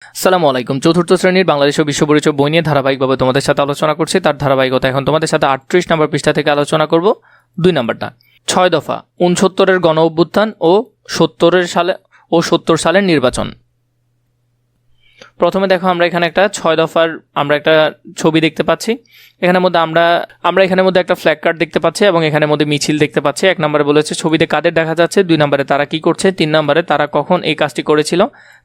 আসসালামু আলাইকুম। চতুর্থ শ্রেণীর বাংলাদেশ ও বিশ্ব পরিচয় বই নিয়ে ধারাবাহিকভাবে তোমাদের সাথে আলোচনা করছি। তার ধারাবাহিকতা এখন তোমাদের সাথে 38 নম্বর পৃষ্ঠা থেকে আলোচনা করব। 2 নম্বরটা 6 দফা 69-এর গণ অভ্যুত্থান ও 70 সালের নির্বাচন। প্রথমে দেখো, আমরা এখানে একটা 6 দফার আমরা একটা ছবি দেখতে পাচ্ছি। এখানের মধ্যে আমরা এখানের মধ্যে একটা ফ্ল্যাগ কার্ড দেখতে পাচ্ছি এবং এখানের মধ্যে মিছিল দেখতে পাচ্ছি। 1 নম্বরে বলেছে ছবিতে কাদের দেখা যাচ্ছে, 2 নম্বরে তারা কি করছে, 3 নম্বরে তারা কখন এই কাজটি করেছিল,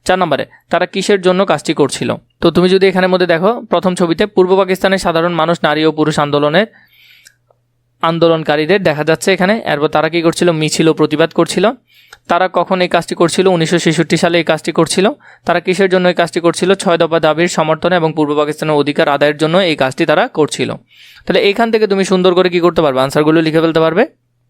4 নম্বরে তারা কিসের জন্য কাজটি করছিল। তো তুমি যদি এখানের মধ্যে দেখো, প্রথম ছবিতে পূর্ব পাকিস্তানের সাধারণ মানুষ, নারী ও পুরুষ আন্দোলনকারীদের দেখা যাচ্ছে এখানে। এরপর তারা কি করছিল, মিছিল ও প্রতিবাদ করছিল। তারা কখন এই কাজটি করছিল, 1966 সালে এই কাজটি করছিল। তারা কিসের জন্য এই কাজটি করছিল, 6 দফা দাবির সমর্থনে এবং পূর্ব পাকিস্তানের অধিকার আদায়ের জন্য এই কাজটি তারা করছিল। তাহলে এইখান থেকে তুমি সুন্দর করে কি করতে পারবে, আনসারগুলো লিখে ফেলতে পারবে।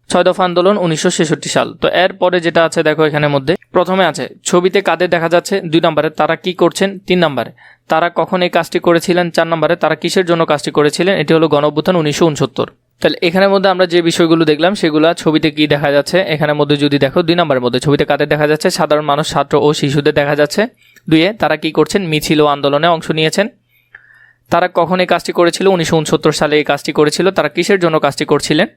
6 দফা আন্দোলন 1966 সাল। তো এরপরে যেটা আছে দেখো, এখানের মধ্যে প্রথমে আছে ছবিতে কাদের দেখা যাচ্ছে, 2 নম্বরে তারা কি করছেন, 3 নম্বরে তারা কখন এই কাজটি করেছিলেন, 4 নম্বরে তারা কিসের জন্য কাজটি করেছিলেন। এটি হলো গণ অভ্যুত্থান 1969। তাহলে এখানের মধ্যে আমরা যে বিষয়গুলো দেখলাম সেগুলো ছবিতে কি দেখা যাচ্ছে, এখানের মধ্যে যদি দেখো 2 নম্বরের মধ্যে ছবিতে কাদের দেখা যাচ্ছে, সাধারণ মানুষ, ছাত্র ও শিশুদের দেখা যাচ্ছে। 2 তারা কি করছেন, মিছিল ও আন্দোলনে অংশ নিয়েছেন। তারা কখন এই কাজটি করেছিল, 1969 সালে এই কাজটি করেছিল। তারা কিসের জন্য কাজটি করছিলেন,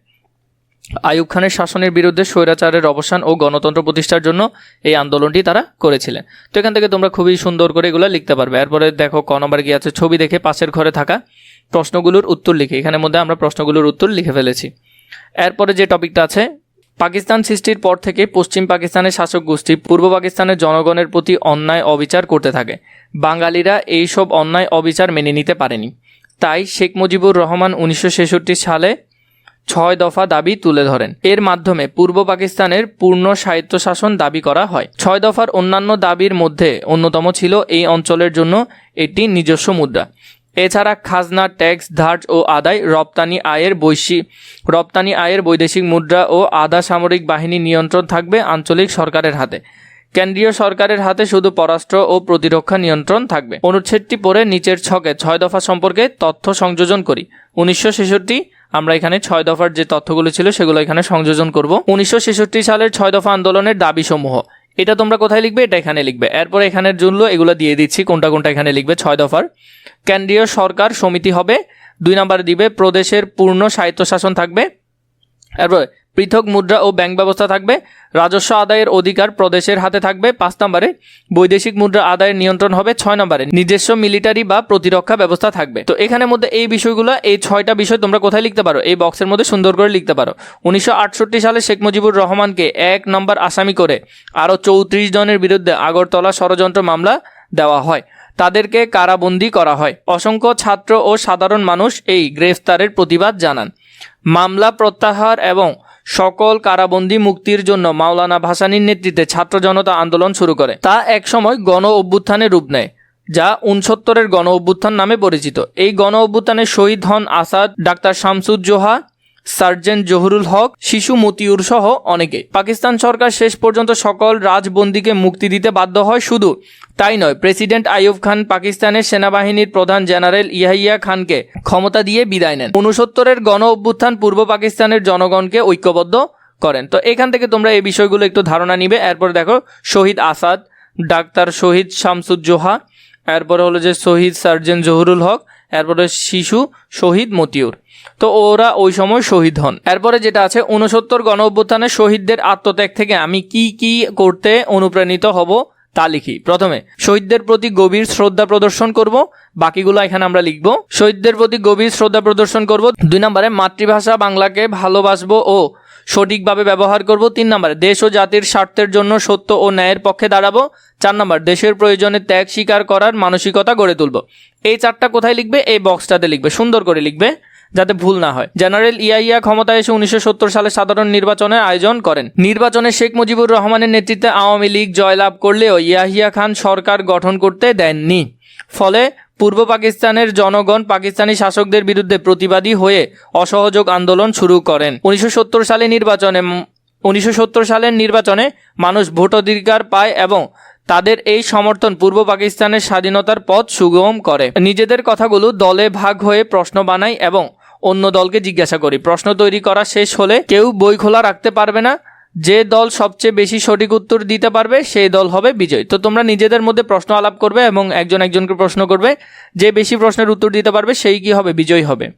আইয়ুব খানের শাসনের বিরুদ্ধে স্বৈরাচারের অবসান ও গণতন্ত্র প্রতিষ্ঠার জন্য এই আন্দোলনটি তারা করেছিলেন। তো এখান থেকে তোমরা খুবই সুন্দর করে এগুলো লিখতে পারবে। এরপরে দেখো ক নম্বর কি আছে, ছবি দেখে পাশের ঘরে থাকা প্রশ্নগুলোর উত্তর লিখে। এখানের মধ্যে আমরা প্রশ্নগুলোর উত্তর লিখে ফেলেছি। এরপরে যে টপিকটা আছে, পাকিস্তান সৃষ্টির পর থেকে পশ্চিম পাকিস্তানের শাসক গোষ্ঠী পূর্ব পাকিস্তানের জনগণের প্রতি অন্যায় অবিচার করতে থাকে। বাঙালিরা এইসব অন্যায় অবিচার মেনে নিতে পারেনি। তাই শেখ মুজিবুর রহমান 1966 সালে 6 দফা দাবি তুলে ধরেন। এর মাধ্যমে পূর্ব পাকিস্তানের পূর্ণ স্বায়ত্তশাসন দাবি করা হয়। 6 দফার অন্যান্য দাবির মধ্যে অন্যতম ছিল এই অঞ্চলের জন্য একটি নিজস্ব মুদ্রা। এছাড়া খাজনা, ট্যাক্স, ধার্য ও আদায়, রপ্তানি আয়ের বৈদেশিক মুদ্রা ও আধা সামরিক বাহিনী নিয়ন্ত্রণ থাকবে আঞ্চলিক সরকারের হাতে। কেন্দ্রীয় সরকারের হাতে শুধু পররাষ্ট্র ও প্রতিরক্ষা নিয়ন্ত্রণ থাকবে। অনুচ্ছেদটি পড়ে নিচের ছকে 6 দফা সম্পর্কে তথ্য সংযোজন করি। 1966 আমরা এখানে 6 দফার যে তথ্যগুলো ছিল সেগুলো এখানে সংযোজন করব। 1966 সালের 6 দফা আন্দোলনের দাবিসমূহ, এটা তোমরা কোথায় লিখবে, এটা এখানে লিখবে। এরপর এখানের জন্য এগুলো দিয়ে দিচ্ছি কোনটা কোনটা এখানে লিখবে। 6 দফার কেন্দ্রীয় সরকার সমিতি হবে। 2 নম্বরে দিবে প্রদেশের পূর্ণ স্বায়ত্তশাসন থাকবে। এরপর পৃথক মুদ্রা ও ব্যাংক ব্যবস্থা থাকবে। রাজস্ব আদায়ের অধিকার প্রদেশের হাতে থাকবে। 5 নম্বরে বৈদেশিক মুদ্রা আদায়ের নিয়ন্ত্রণ হবে। 6 নম্বরে নিজস্ব মিলিটারি বা প্রতিরক্ষা ব্যবস্থা থাকবে। তো এখানের মধ্যে এই বিষয়গুলো, এই 6টা বিষয় তোমরা কোথায় লিখতে পারো, এই বক্সের মধ্যে সুন্দর করে লিখতে পারো। 1968 সালে শেখ মুজিবুর রহমানকে 1 নম্বর আসামি করে আরও 34 জনের বিরুদ্ধে আগরতলা ষড়যন্ত্র মামলা দেওয়া হয়। তাদেরকে কারাবন্দী করা হয়। অসংখ্য ছাত্র ও সাধারণ মানুষ এই গ্রেফতারের প্রতিবাদ জানান। মামলা প্রত্যাহার এবং সকল কারাবন্দী মুক্তির জন্য মাওলানা ভাসানীর নেতৃত্বে ছাত্র জনতা আন্দোলন শুরু করে। তা একসময় গণ অভ্যুত্থানের রূপ নেয়, যা 69-এর গণ অভ্যুত্থান নামে পরিচিত। এই গণ অভ্যুত্থানে শহীদ হন আসাদ, ডাক্তার শামসুজ্জোহা, সার্জেন্ট জহুরুল হক, শিশু মতিউর সহ অনেকে। পাকিস্তান সরকার শেষ পর্যন্ত সকল রাজবন্দীকে মুক্তি দিতে বাধ্য হয়। শুধু তাই নয়, প্রেসিডেন্ট আইয়ুব খান পাকিস্তানের সেনাবাহিনীর প্রধান জেনারেল ইয়াহিয়া খানকে ক্ষমতা দিয়ে বিদায় নেন। 69-এর গণ অভ্যুত্থান পূর্ব পাকিস্তানের জনগণকে ঐক্যবদ্ধ করেন। তো এখান থেকে তোমরা এই বিষয়গুলো একটু ধারণা নিবে। এরপর দেখো, শহীদ আসাদ, ডাক্তার শহীদ শামসুজ্জোহা, এরপরে হলো যে শহীদ সার্জেন্ট জহুরুল হক, এরপরে শিশু শহীদ মতিউর। তো ওরা ওই সময় শহীদ হন। এরপরে যেটা আছে, 69 গণ অভ্যুত্থানের শহীদদের আত্মত্যাগ থেকে আমি কি কি করতে অনুপ্রাণিত হব তা লিখি। প্রথমে শহীদদের প্রতি গভীর শ্রদ্ধা প্রদর্শন করব, বাকিগুলো এখানে আমরা লিখব। শহীদদের প্রতি গভীর শ্রদ্ধা প্রদর্শন করব। 2 নম্বরে মাতৃভাষা বাংলাকে ভালোবাসবো ও সঠিকভাবে ব্যবহার করব। 3 নম্বরে দেশ ও জাতির স্বার্থের জন্য সত্য ও ন্যায়ের পক্ষে দাঁড়াবো। 4 নম্বর দেশের প্রয়োজনে ত্যাগ স্বীকার করার মানসিকতা গড়ে তুলব। এই 4টা কোথায় লিখবে, এই বক্সটাতে লিখবে, সুন্দর করে লিখবে যাতে ভুল না হয়। জেনারেল ইয়াহিয়া ক্ষমতায় এসে 1970 সালে সাধারণ নির্বাচনের আয়োজন করেন। নির্বাচনে শেখ মুজিবুর রহমানের নেতৃত্বে আওয়ামী লীগ জয়লাভ করলেও ইয়াহিয়া খান সরকার গঠন করতে দেননি। ফলে পূর্ব পাকিস্তানের জনগণ পাকিস্তানি শাসকদের বিরুদ্ধে প্রতিবাদী হয়ে অসহযোগ আন্দোলন শুরু করেন। 1970 সালের নির্বাচনে মানুষ ভোটাধিকার পায় এবং তাদের এই সমর্থন পূর্ব পাকিস্তানের স্বাধীনতার পথ সুগম করে। নিজেদের কথাগুলো দলে ভাগ হয়ে প্রশ্ন বানাই এবং অন্য দলকে জিজ্ঞাসা করি। প্রশ্ন তৈরি করা শেষ হলে কেউ বই খোলা রাখতে পারবে না, যে দল সবচেয়ে বেশি সঠিক উত্তর দিতে পারবে সেই দল হবে বিজয়ী। তো তোমরা নিজেদের মধ্যে প্রশ্ন আলাপ করবে এবং একজন একজনকে প্রশ্ন করবে, যে বেশি প্রশ্নের উত্তর দিতে পারবে সেই কি হবে, বিজয়ী হবে।